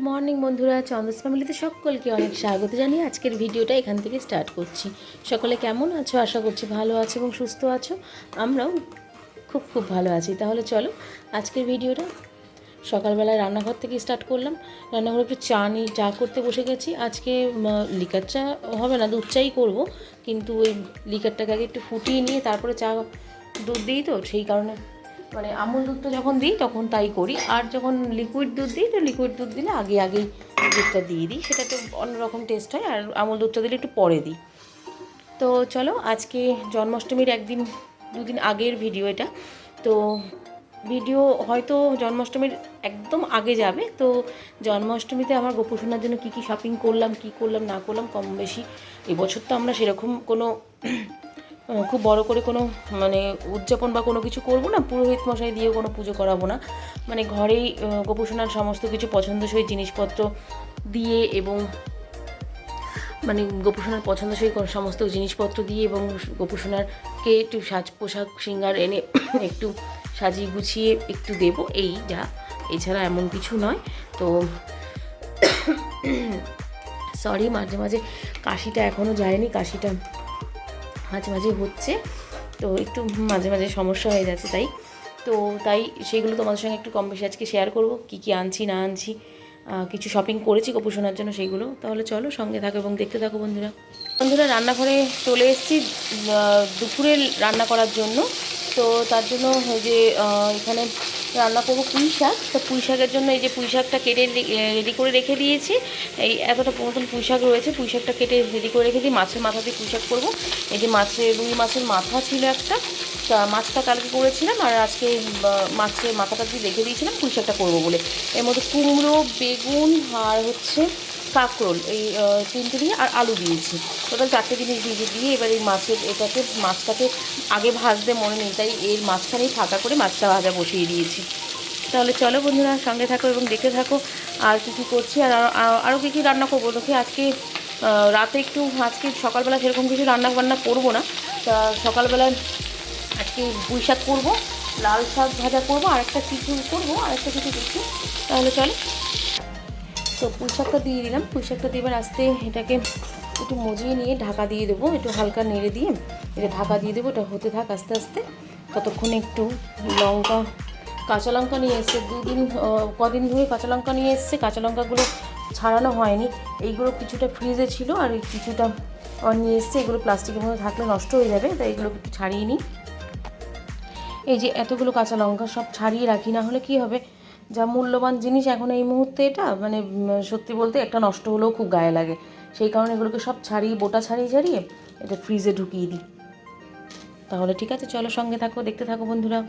Morning বন্ধুরা, চন্দস ফ্যামিলিতে সকলকে অনেক স্বাগত জানিয়ে আজকের ভিডিওটা এখান থেকে স্টার্ট করছি। সকলে কেমন আছো? আশা করছি ভালো আছো এবং সুস্থ আছো। আমরাও খুব ভালো আছি। তাহলে চলো আজকের ভিডিওটা সকালবেলায় রান্নাঘর থেকে স্টার্ট করলাম। রান্নাঘরে একটু চা করতে বসে গেছি। আজকে লিকার চা হবে না, দুধ চাই করবো, কিন্তু ওই লিকারটাকে আগে একটু ফুটিয়ে নিয়ে তারপরে চা দুধ দিই, তো সেই কারণে মানে আমুল দুধটা যখন দিই তখন তাই করি, আর যখন লিকুইড দুধ দিই তো লিকুইড দুধ দিলে আগেই দুধটা দিয়ে দিই, সেটা তো অন্যরকম টেস্ট হয়। আর আমুল দুধটা দিলে একটু পরে দিই। তো চলো, আজকে জন্মাষ্টমীর দুদিন আগের ভিডিও এটা। তো ভিডিও হয়তো জন্মাষ্টমীর একদম আগে যাবে। তো জন্মাষ্টমীতে আমার গোপুসোনার জন্য কী শপিং করলাম, কী করলাম না করলাম কম বেশি। এবছর তো আমরা সেরকম কোনো খুব বড় করে কোনো মানে উদযাপন বা কোনো কিছু করবো না, পুরোহিত মশাই দিয়ে কোনো পুজো করাবো না। মানে ঘরেই গোপুসোনার সমস্ত কিছু পছন্দসই জিনিসপত্র দিয়ে এবং মানে গোপুসোনার পছন্দসই সমস্ত জিনিসপত্র দিয়ে এবং গোপুসোনারকে একটু সাজ পোশাক শৃঙ্গার এনে একটু সাজিয়ে গুছিয়ে একটু দেবো, এই যা, এছাড়া এমন কিছু নয়। তো সরি, মাঝে মাঝে কাশিটা এখনও যায়নি, কাশিটা মাঝে মাঝে হচ্ছে, তো একটু মাঝে মাঝে সমস্যা হয়ে যাচ্ছে। তাই সেগুলো তোমাদের সঙ্গে একটু কম বেশি আজকে শেয়ার করবো, কী আনছি না আনছি। কিছু শপিং করেছি গোপুসোনার জন্য, সেইগুলো। তাহলে চলো সঙ্গে থাকো এবং দেখতে থাকো বন্ধুরা। রান্নাঘরে চলে এসেছি দুপুরে রান্না করার জন্য। তো তার জন্য ওই যে এখানে রান্না করবো পুঁই শাক। তো পুঁই শাকের জন্য এই যে পুঁই শাকটা কেটে রেডি করে রেখে দিয়েছি। এই এতটা মতন পুঁই শাক রয়েছে, পুঁই শাকটা কেটে রেডি করে রেখে দিই। মাছের মাথা দিয়ে পুঁই শাক করবো। এই যে রুই মাছের মাথা ছিল একটা, তা মাছটা কালকে করেছিলাম, আর আজকে মাছের মাথাটা দিয়ে রেখে দিয়েছিলাম পুঁই শাকটা করবো বলে। এর মধ্যে কুমড়ো, বেগুন আর হচ্ছে কাঁকরোল, এই তিনটে দিয়ে আর আলু দিয়েছি। টোটাল 4টে জিনিস দিয়ে এবার এই মাছটাকে আগে ভাজতে মনে নেই, তাই এর মাঝখানেই ফাঁকা করে মাছটা ভাজা বসিয়ে দিয়েছি। তাহলে চলো বন্ধুরা সঙ্গে থাকো এবং দেখতে থাকো আর কী করছি, আর আরও কী রান্না করবো। দেখি আজকে রাতে আজকে সকালবেলা সেরকম কিছু রান্না করবো না। তা সকালবেলায় আজকে পুঁই শাক করবো, লাল শাক ভাজা করবো, আরেকটা কিছু দেখি। তাহলে চলো, তো পুঁই শাকটা দিয়ে দিলাম। পুঁই শাকটা দিয়ে এবার আস্তে এটাকে একটু মজিয়ে নিয়ে ঢাকা দিয়ে দেবো, একটু হালকা নেড়ে দিয়ে এটা ঢাকা দিয়ে দেবো। এটা হতে থাক আস্তে আস্তে। ততক্ষণে একটু কাঁচা লঙ্কা নিয়ে এসছে, কদিন ধরে কাঁচা লঙ্কা নিয়ে এসছে। কাঁচা লঙ্কাগুলো ছাড়ানো হয়নি, এইগুলো কিছুটা ফ্রিজে ছিল আর কিছুটা নিয়ে এসছে। এগুলো প্লাস্টিকের মধ্যে থাকলে নষ্ট হয়ে যাবে, তাই এগুলো একটু ছাড়িয়ে নিই। এই যে এতগুলো কাঁচা লঙ্কা সব ছাড়িয়ে রাখি, না হলে কী হবে, যা মূল্যবান জিনিস এখন এই মুহূর্তে এটা, মানে সত্যি বলতে একটা নষ্ট হলেও খুব গায়ে লাগে। সেই কারণে এগুলোকে সব বোটা ছাড়িয়ে এটা ফ্রিজে ঢুকিয়ে দিই। তাহলে ঠিক আছে, চলো সঙ্গে থাকো, দেখতে থাকো বন্ধুরা।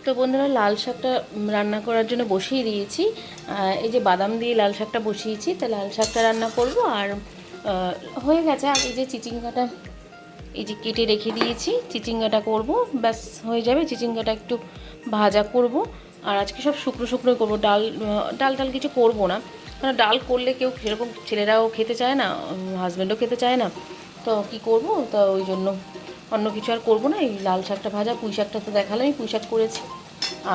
তো বন্ধুরা, লাল শাকটা রান্না করার জন্য বসিয়ে দিয়েছি। এই যে বাদাম দিয়ে লাল শাকটা বসিয়েছি, তা লাল শাকটা রান্না করব। আর হয়ে গেছে। আর এই যে চিচিঙ্গাটা এই যে কেটে রেখে দিয়েছি, চিচিঙ্গাটা করব, ব্যাস হয়ে যাবে। চিচিঙ্গাটা একটু ভাজা করব। আর আজকে সব শুকনো করব, ডাল কিছু করব না, কারণ ডাল করলে কেউ সেরকম, ছেলেরাও খেতে চায় না, হাজব্যান্ডও খেতে চায় না। তো কি করব, তো ওই জন্য অন্য কিছু আর করব না। এই লাল শাকটা ভাজা, পুঁই শাকটা তো দেখালামই, পুঁই শাক করেছি,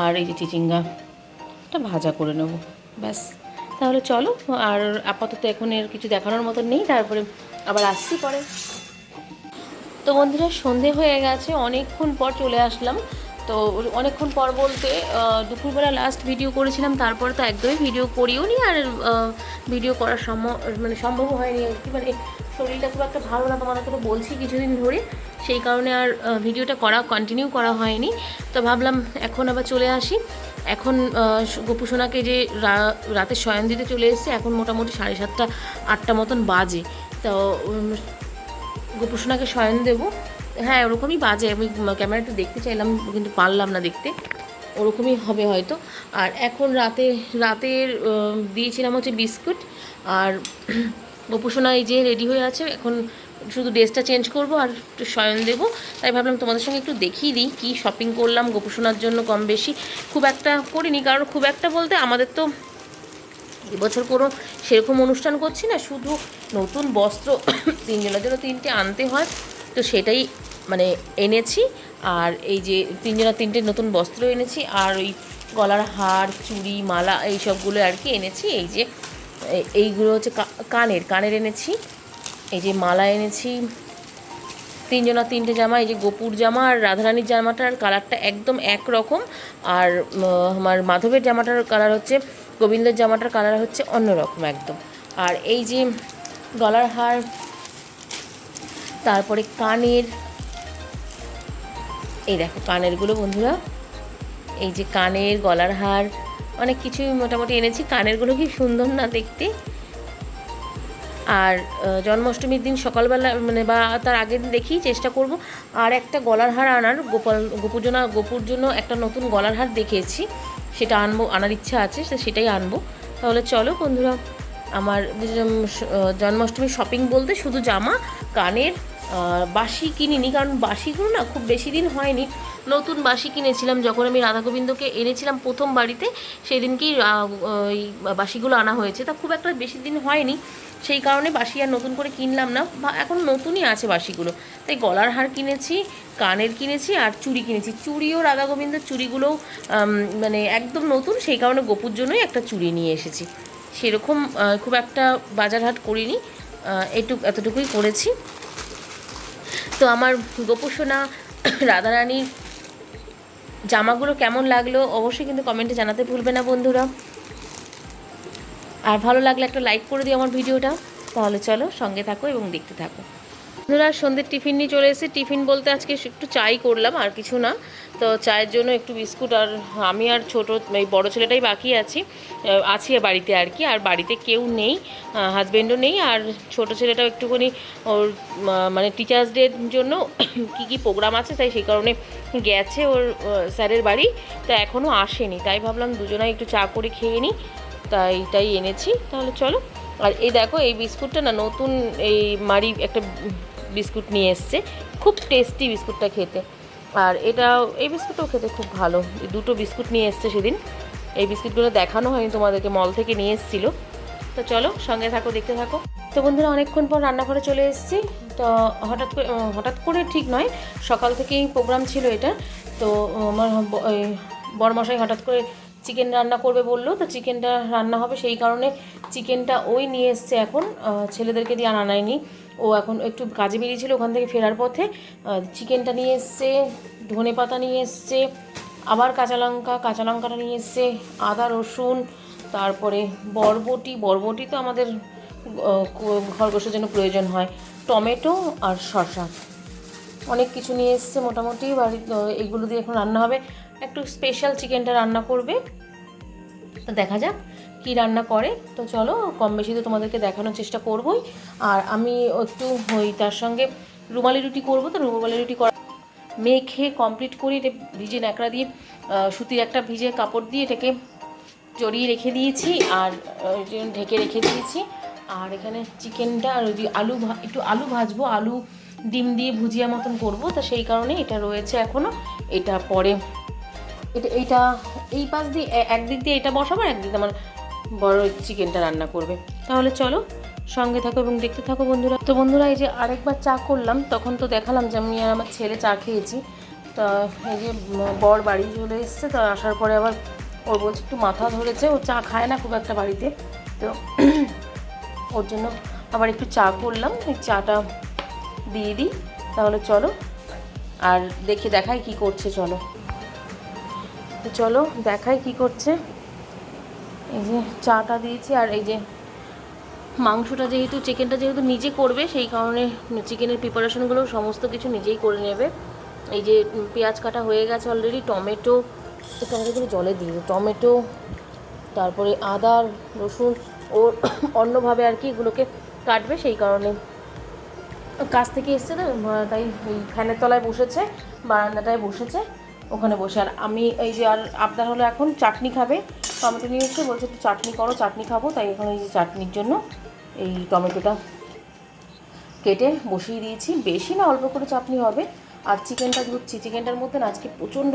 আর এই যে চিচিঙ্গাটা ভাজা করে নেব, ব্যাস। তাহলে চলো, আর আপাতত এখন এর কিছু দেখানোর মতো নেই, তারপরে আবার আসছি পরে। তো বন্ধুরা, সন্ধে হয়ে গেছে, অনেকক্ষণ পর চলে আসলাম। তো অনেকক্ষণ পর বলতে দুপুরবেলা লাস্ট ভিডিও করেছিলাম, তারপর তো একদমই ভিডিও করিও নি, আর ভিডিও করার সম্ভব হয়নি আর কি। মানে শরীরটা খুব একটা ভালো না, তোমাদেরকে তো বলছি কিছুদিন ধরে, সেই কারণে আর ভিডিওটা কন্টিনিউ করা হয়নি। তো ভাবলাম এখন আবার চলে আসি। এখন গোপুসোনাকে যে রাতে শয়ন দিতে চলে এসেছে, এখন মোটামুটি 7:30 8টা মতন বাজে। তো গোপুসোনাকে শয়ন দেবো, হ্যাঁ ওরকমই বাজে। আমি ক্যামেরাটা দেখতে চাইলাম কিন্তু পারলাম না দেখতে, ওরকমই হবে হয়তো। আর এখন রাতের দিয়েছিলাম হচ্ছে বিস্কুট, আর গোপুসোনা এই যে রেডি হয়ে আছে। এখন শুধু ড্রেসটা চেঞ্জ করব আর একটু শয়ন দেবো। তাই ভাবলাম তোমাদের সঙ্গে একটু দেখিয়ে দিই কী শপিং করলাম গোপুসোনার জন্য। কম বেশি খুব একটা করিনি, কারণ খুব একটা বলতে আমাদের তো এবছর কোনো সেরকম অনুষ্ঠান করছি না, শুধু নতুন বস্ত্র 3 জনের জন্য 3টে আনতে হয়, তো সেটাই মানে এনেছি। আর এই যে 3 জনের 3টে নতুন বস্ত্র এনেছি, আর ওই গলার হার, চুড়ি, মালা এইসবগুলো আর কি এনেছি। এই যে এইগুলো হচ্ছে কানের এনেছি। এই যে মালা এনেছি, তিনটে জামা। এই যে গোপুর জামা আর রাধারানীর জামাটার কালারটা একদম একরকম, আর আমার মাধবের জামাটার কালার হচ্ছে, গোবিন্দের জামাটার কালার হচ্ছে অন্যরকম একদম। আর এই যে গলার হার, তারপরে কানের, এই দেখো কানেরগুলো বন্ধুরা, এই যে কানের, গলার হার, অনেক কিছুই মোটামুটি এনেছি। কানেরগুলো কি সুন্দর না দেখতে। আর জন্মাষ্টমীর দিন সকালবেলা মানে বা তার আগের দিন দেখি চেষ্টা করব আর একটা গলার হার আনার। গোপুর জন্য একটা নতুন গলার হার দেখেছি, সেটা আনার ইচ্ছা আছে, সেটাই আনবো। তাহলে চলো বন্ধুরা, আমার জন্মাষ্টমীর শপিং বলতে শুধু জামা, কানের, বাঁশি কিনিনি, কারণ বাঁশিগুলো না খুব বেশি দিন হয়নি। নতুন বাঁশি কিনেছিলাম যখন আমি রাধা গোবিন্দকে এনেছিলাম প্রথম বাড়িতে, সেই দিনকেই ওই বাঁশিগুলো আনা হয়েছে। তা খুব একটা বেশি দিন হয়নি, সেই কারণে বাঁশি আর নতুন করে কিনলাম না, এখন নতুনই আছে বাঁশিগুলো। তাই গলার হার কিনেছি, কানের কিনেছি, আর চুড়ি কিনেছি। চুড়িও রাধা গোবিন্দের চুড়িগুলোও মানে একদম নতুন, সেই কারণে গোপুর জন্যই একটা চুড়ি নিয়ে এসেছি। সেরকম খুব একটা বাজার হাট করিনি, এতটুকুই করেছি। তো আমার গোপুসোনা রাধারানীর জামাগুলো কেমন লাগলো অবশ্যই কিন্তু কমেন্টে জানাতে ভুলবে না বন্ধুরা। আর ভালো লাগলে একটা লাইক করে দিও আমার ভিডিওটা। তাহলে চলো সঙ্গে থাকো এবং দেখতে থাকো। বন্ধুরা সন্ধ্যের টিফিন নিয়ে চলে এসেছি। টিফিন বলতে আজকে একটু চাই করলাম, আর কিছু না। তো চায়ের জন্য একটু বিস্কুট, আর আমি আর এই বড়ো ছেলেটাই বাকি আছি বাড়িতে আর কি। আর বাড়িতে কেউ নেই, হাজব্যান্ডও নেই। আর ছোটো ছেলেটাও একটুখানি ওর মানে টিচার্স ডের জন্য কি প্রোগ্রাম আছে, তাই সেই কারণে গেছে ওর স্যারের বাড়ি, তা এখনও আসেনি। তাই ভাবলাম দুজনাই একটু চা করে খেয়ে নিই, তাই এনেছি। তাহলে চলো। আর এই দেখো এই বিস্কুটটা না নতুন, এই মারি একটা বিস্কুট নিয়ে এসছে, খুব টেস্টি বিস্কুটটা খেতে। আর এই বিস্কুটটাও খেতে খুব ভালো। দুটো বিস্কুট নিয়ে এসছে সেদিন, এই বিস্কুটগুলো দেখানো হয়নি তোমাদেরকে, মল থেকে নিয়ে এসেছিলো। তো চলো সঙ্গে থাকো, দেখতে থাকো। তো বন্ধুরা অনেকক্ষণ পর রান্নাঘরে চলে এসেছি। তো হঠাৎ করে ঠিক নয়, সকাল থেকেই প্রোগ্রাম ছিল এটা। তো আমার বড়মশাই হঠাৎ করে চিকেন রান্না করবে বললো, তো চিকেনটা রান্না হবে, সেই কারণে চিকেনটা ওই নিয়ে এসছে। এখন ছেলেদেরকে দিয়ে আনায়নি, ও এখন একটু কাজে বেরিয়েছিল, ওখান থেকে ফেরার পথে চিকেনটা নিয়ে এসছে, ধনেপাতা নিয়ে এসছে, আবার কাঁচা লঙ্কাটা নিয়ে এসছে, আদা রসুন, তারপরে বরবটি তো আমাদের খরগোশের জন্য প্রয়োজন হয়, টমেটো আর শসা, অনেক কিছু নিয়ে এসছে মোটামুটি। এইগুলো দিয়ে এখন রান্না হবে, একটু স্পেশাল চিকেনটা রান্না করবে। তো দেখা যাক কি রান্না করে। তো চলো, কম বেশি তো তোমাদেরকে দেখানোর চেষ্টা করবই। আর আমি একটু তার সঙ্গে রুমালি রুটি করবো। তো রুমালি রুটি করা মেখে কমপ্লিট করি, এটা ভিজে ন্যাকড়া দিয়ে সুতির একটা ভিজে কাপড় দিয়ে এটাকে জড়িয়ে রেখে দিয়েছি, আর ঢেকে রেখে দিয়েছি। আর এখানে চিকেনটা আর ওই যে একটু আলু ভাজবো, আলু ডিম দিয়ে ভুজিয়া মতন করবো। তো সেই কারণে এটা রয়েছে এখনও। এটা পরে এইটা এই পাশ দিয়ে একদিক দিয়ে এটা বসাবো, আর একদিক আমার বড় চিকেনটা রান্না করবে। তাহলে চলো সঙ্গে থাকো এবং দেখতে থাকো বন্ধুরা। তো বন্ধুরা এই যে আরেকবার চা করলাম, তখন তো দেখালাম যে আমি আর আমার ছেলে চা খেয়েছি। তা এই যে বর বাড়ি চলে এসছে, তা আসার পরে আবার ওর বলছে একটু মাথা ধরেছে, ও চা খায় না খুব একটা বাড়িতে, তো ওর জন্য আবার একটু চা করলাম, এই চাটা দিয়ে দিই। তাহলে চলো আর দেখাই কি করছে। চলো দেখাই কি করছে। এই যে চাটা দিয়েছি, আর এই যে মাংসটা চিকেনটা যেহেতু নিজে করবে, সেই কারণে চিকেনের প্রিপারেশনগুলো সমস্ত কিছু নিজেই করে নেবে। এই যে পেঁয়াজ কাটা হয়ে গেছে অলরেডি, টমেটোগুলো জলে দিয়ে টমেটো, তারপরে আদা রসুন ও অন্যভাবে আর কি এগুলোকে কাটবে, সেই কারণে কাছ থেকে এসছে না, তাই এই ফ্যানের তলায় বসেছে, বারান্দাটায় বসেছে, ওখানে বসে। আর আমি এই যে আর আপনার হলো এখন চাটনি খাবে, টমেটো নিয়ে এসে বলছে একটু চাটনি করো, চাটনি খাবো। তাই এখন এই যে চাটনির জন্য এই টমেটোটা কেটে বসিয়ে দিয়েছি, বেশি না অল্প করে চাটনি হবে। আর চিকেনটা ধুচ্ছি, চিকেনটার মধ্যে না আজকে প্রচণ্ড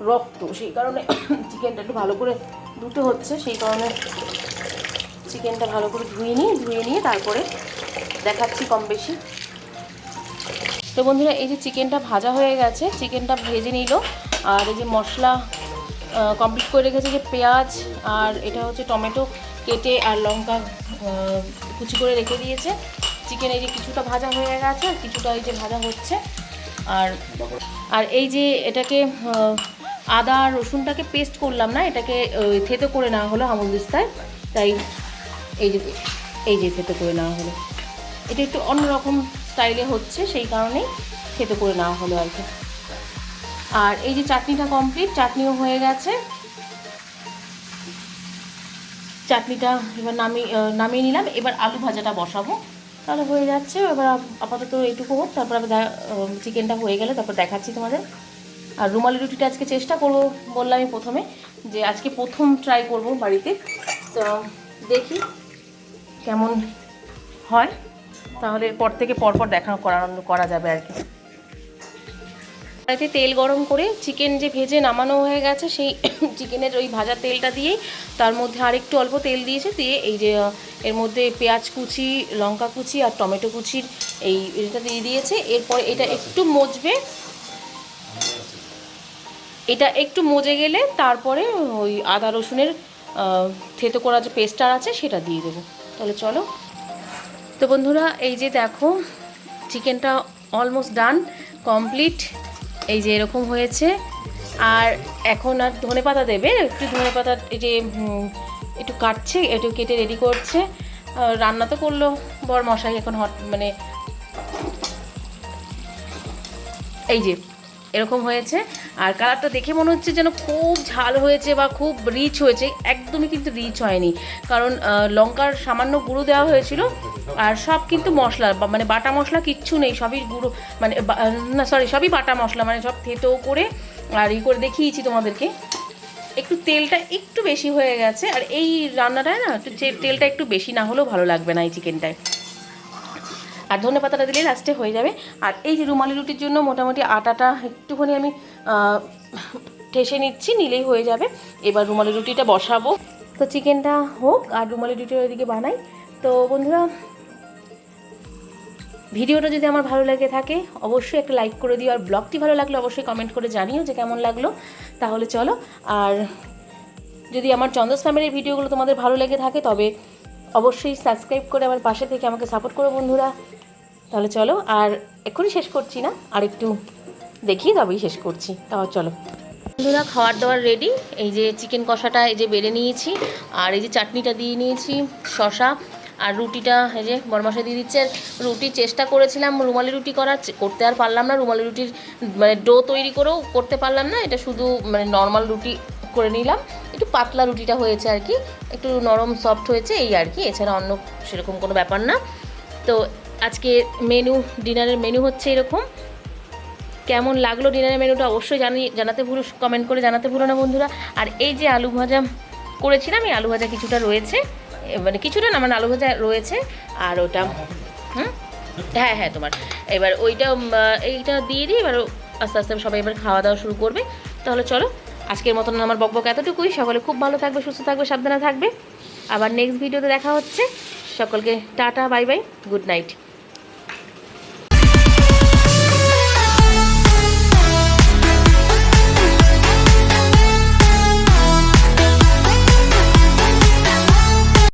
রক্ত, সেই কারণে চিকেনটা একটু ভালো করে ধুতে হচ্ছে, সেই কারণে চিকেনটা ভালো করে ধুয়ে নিয়ে তারপরে দেখাচ্ছি কম বেশি। তো বন্ধুরা এই যে চিকেনটা ভাজা হয়ে গেছে, চিকেনটা ভেজে নিল। আর এই যে মশলা কমপ্লিট করে রেখেছি যে পেঁয়াজ আর এটা হচ্ছে টমেটো কেটে আর লঙ্কা কুচি করে রেখে দিয়েছে। চিকেন এই যে কিছুটা ভাজা হয়ে গেছে আর কিছুটা এই যে ভাজা হচ্ছে। আর আর এই যে এটাকে আদা রসুনটাকে পেস্ট করলাম না, এটাকে থেতো করে নেওয়া হলো হামলদিস্তায়, তাই এই যে থেতো করে নেওয়া হলো। এটা একটু অন্যরকম স্টাইলে হচ্ছে, সেই কারণেই থেতো করে নেওয়া হলো আর কি। আর এই যে চাটনিটা কমপ্লিট, চাটনিও হয়ে গেছে। চাটনিটা এবার নামিয়ে নিলাম। এবার আলু ভাজাটা বসাবো, তাহলে হয়ে যাচ্ছে। এবার আপাতত এইটুকু হোক, তারপর আবার চিকেনটা হয়ে গেলে তারপর দেখাচ্ছি তোমাদের। আর রুমালি রুটিটা আজকে চেষ্টা করবো, বললাম আমি প্রথমে যে আজকে প্রথম ট্রাই করব বাড়িতে, তো দেখি কেমন হয়, তাহলে এরপর থেকে পরপর করা যাবে আর কি। কড়াইতে তেল গরম করে চিকেন যে ভেজে নামানো হয়ে গেছে, সেই চিকেনের ওই ভাজা তেলটা দিয়েই তার মধ্যে আরেকটু অল্প তেল দিয়েছে, দিয়ে এই যে এর মধ্যে পেঁয়াজ কুচি, লঙ্কা কুচি আর টমেটো কুচির এটা দিয়ে দিয়েছে। এরপর এটা একটু মজে গেলে তারপরে ওই আদা রসুনের থেতো করা যে পেস্টটা আছে সেটা দিয়ে দেবো। তাহলে চলো। তো বন্ধুরা, এই যে দেখো চিকেনটা অলমোস্ট ডান, কমপ্লিট। এই যে এরকম হয়েছে। আর এখন আর ধনেপাতা দেবে, একটু ধনেপাতা এই যে একটু কাটছে, একটু কেটে রেডি করছে। রান্না তো করলো বর মশাই, এখন মানে এই যে এরকম হয়েছে। আর কালারটা দেখে মনে হচ্ছে যেন খুব ঝাল হয়েছে বা খুব রিচ হয়েছে, একদমই কিন্তু রিচ হয়নি, কারণ লঙ্কার সামান্য গুঁড়ো দেওয়া হয়েছিল। আর সব কিন্তু মশলা মানে বাটা মশলা কিচ্ছু নেই, সবই গুঁড়ো মানে সবই বাটা মশলা, মানে সব থেতো করে আর করে দেখিয়েছি তোমাদেরকে। একটু তেলটা একটু বেশি হয়ে গেছে, আর এই রান্নাটায় না একটু তেলটা একটু বেশি না হলেও ভালো লাগবে না এই চিকেনটায়। আর ধনেপাতাটা দিলে লাস্টে হয়ে যাবে। আর এই যে রুমালি রুটির জন্য মোটামুটি আটাটা একটুখানি আমি ঠেসে নিচ্ছি, নিলেই হয়ে যাবে। এবার রুমালি রুটিটা বসাবো। তো চিকেনটা হোক আর রুমালি রুটিটা ওইদিকে বানাই। তো বন্ধুরা, ভিডিওটা যদি আমার ভালো লেগে থাকে অবশ্যই একটা লাইক করে দিও, আর ব্লগটি ভালো লাগলে অবশ্যই কমেন্ট করে জানিও যে কেমন লাগলো। তাহলে চলো। আর যদি আমার চন্দস ফ্যামিলির ভিডিওগুলো তোমাদের ভালো লেগে থাকে তবে অবশ্যই সাবস্ক্রাইব করে আমার পাশে থেকে আমাকে সাপোর্ট করো বন্ধুরা। তাহলে চলো, আর এক্ষুনি শেষ করছি না, আর একটু দেখি তবেই শেষ করছি। তাহলে চলো বন্ধুরা, খাওয়ার দাওয়ার রেডি। এই যে চিকেন কষাটা এই যে বেড়ে নিয়েছি, আর এই যে চাটনিটা দিয়ে নিয়েছি, শসা, আর রুটিটা এই যে বরমাসে দিয়ে দিচ্ছে। আর রুটি চেষ্টা করেছিলাম রুমালি রুটি করতে আর পারলাম না, রুমালি রুটির মানে ডো তৈরি করেও করতে পারলাম না, এটা শুধু মানে নর্মাল রুটি করে নিলাম। একটু পাতলা রুটিটা হয়েছে আর কি, একটু নরম সফট হয়েছে এই আর কি, এছাড়া অন্য সেরকম কোনো ব্যাপার না। তো আজকে ডিনারের মেনু হচ্ছে এরকম। কেমন লাগলো ডিনারের মেনুটা অবশ্যই কমেন্ট করে জানাতে ভুলো না বন্ধুরা। আর এই যে আলু ভাজা করেছিলাম, এই আলু ভাজা কিছুটা রয়েছে, মানে কিছুটা না, মানে আলু ভাজা রয়েছে। আর ওটা হ্যাঁ তোমার এবার এইটা দিয়ে দিই। এবার আস্তে আস্তে সবাই এবার খাওয়া দাওয়া শুরু করবে। তাহলে চলো, আজকের মতন আমার বকবক এতটুকুই। সকলে খুব ভালো থাকবে, সুস্থ থাকবে, সাবধানে থাকবে। আবার নেক্সট ভিডিওতে দেখা হচ্ছে। সকলকে tata, bye bye, good night.